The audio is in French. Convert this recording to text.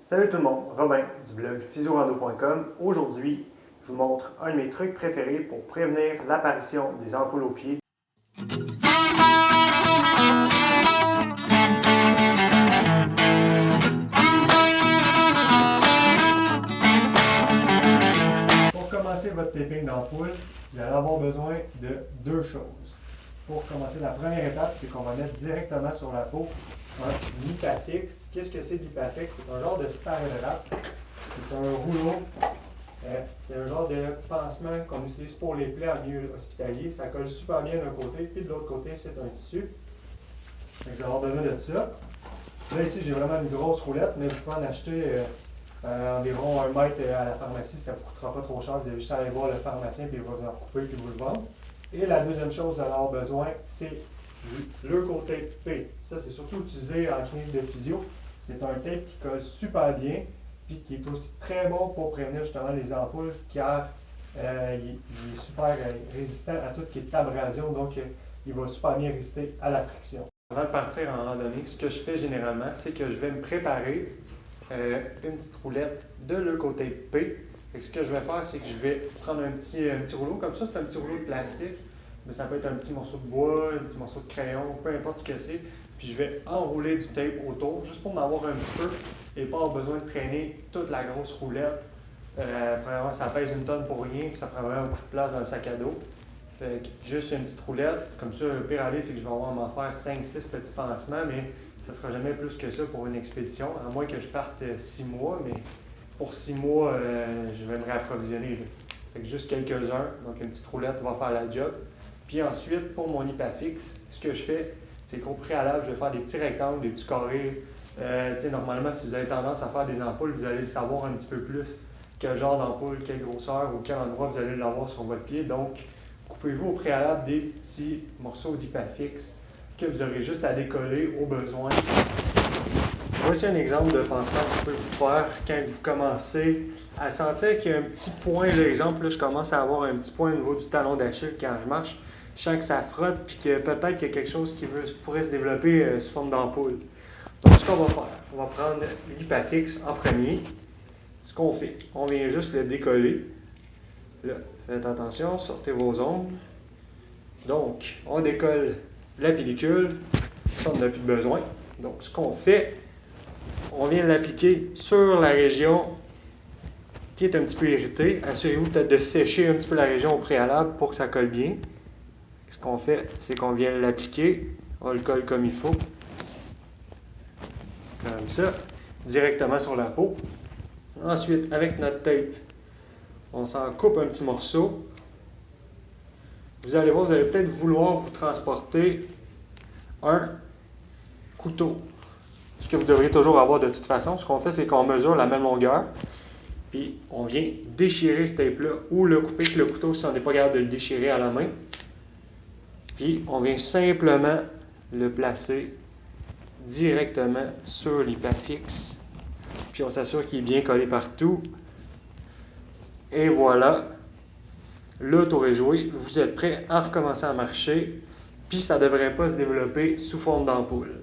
Salut tout le monde, Robin du blog physiorando.com. Aujourd'hui, je vous montre un de mes trucs préférés pour prévenir l'apparition des ampoules aux pieds. Pour commencer votre taping d'ampoule, vous allez avoir besoin de deux choses. Pour commencer, la première étape, c'est qu'on va mettre directement sur la peau un Lipafix. Qu'est-ce que c'est Lipafix? C'est un genre de sparadrap. C'est un rouleau. C'est un genre de pansement qu'on utilise pour les plaies en milieu hospitalier. Ça colle super bien d'un côté, puis de l'autre côté, c'est un tissu. Donc, vous allez avoir besoin de ça. Là, ici, j'ai vraiment une grosse roulette, mais vous pouvez en acheter environ 1 mètre à la pharmacie. Ça ne vous coûtera pas trop cher. Vous avez juste à aller voir le pharmacien, puis il va vous en couper, puis vous le vendre. Et la deuxième chose que vous allez avoir besoin, c'est le côté P. Ça, c'est surtout utilisé en clinique de physio. C'est un tape qui colle super bien, puis qui est aussi très bon pour prévenir justement les ampoules, car il est super résistant à tout ce qui est abrasion, donc il va super bien résister à la friction. Avant de partir en randonnée, ce que je fais généralement, c'est que je vais me préparer une petite roulette de le côté P. Et ce que je vais faire, c'est que je vais prendre un petit rouleau, comme ça, c'est un petit rouleau de plastique, mais ça peut être un petit morceau de bois, un petit morceau de crayon, peu importe ce que c'est. Puis je vais enrouler du tape autour, juste pour en avoir un petit peu et pas avoir besoin de traîner toute la grosse roulette. Premièrement, ça pèse 1 tonne pour rien, puis ça prend vraiment beaucoup de place dans le sac à dos. Fait que juste une petite roulette, comme ça, le pire aller, c'est que je vais avoir à m'en faire 5-6 petits pansements, mais ça ne sera jamais plus que ça pour une expédition, à moins que je parte 6 mois, mais pour 6 mois, je vais me réapprovisionner. Fait que juste quelques-uns, donc une petite roulette va faire la job. Puis ensuite, pour mon Lipafix, ce que je fais, c'est qu'au préalable, je vais faire des petits rectangles, des petits carrés. Normalement, si vous avez tendance à faire des ampoules, vous allez savoir un petit peu plus quel genre d'ampoule, quelle grosseur ou quel endroit vous allez l'avoir sur votre pied. Donc, coupez-vous au préalable des petits morceaux d'Lipafix que vous aurez juste à décoller au besoin. Voici un exemple de pansement que vous pouvez vous faire quand vous commencez à sentir qu'il y a un petit point. L'exemple, là, je commence à avoir un petit point au niveau du talon d'Achille quand je marche. Je sens que ça frotte puis que peut-être qu'il y a quelque chose qui pourrait se développer sous forme d'ampoule. Donc, ce qu'on va faire, on va prendre Lipafix en premier. Ce qu'on fait, on vient juste le décoller. Là, faites attention, sortez vos ongles. Donc, on décolle la pellicule. Ça, on n'a plus besoin. Donc, ce qu'on fait, on vient l'appliquer sur la région qui est un petit peu irritée. Assurez-vous peut-être de sécher un petit peu la région au préalable pour que ça colle bien. Ce qu'on fait, c'est qu'on vient l'appliquer. On le colle comme il faut. Comme ça, directement sur la peau. Ensuite, avec notre tape, on s'en coupe un petit morceau. Vous allez voir, vous allez peut-être vouloir vous transporter un couteau. Ce que vous devriez toujours avoir de toute façon. Ce qu'on fait, c'est qu'on mesure la même longueur. Puis on vient déchirer ce tape-là ou le couper avec le couteau si on n'est pas capable de le déchirer à la main. Puis on vient simplement le placer directement sur Lipafix. Puis on s'assure qu'il est bien collé partout. Et voilà, le tour est joué. Vous êtes prêt à recommencer à marcher. Puis ça ne devrait pas se développer sous forme d'ampoule.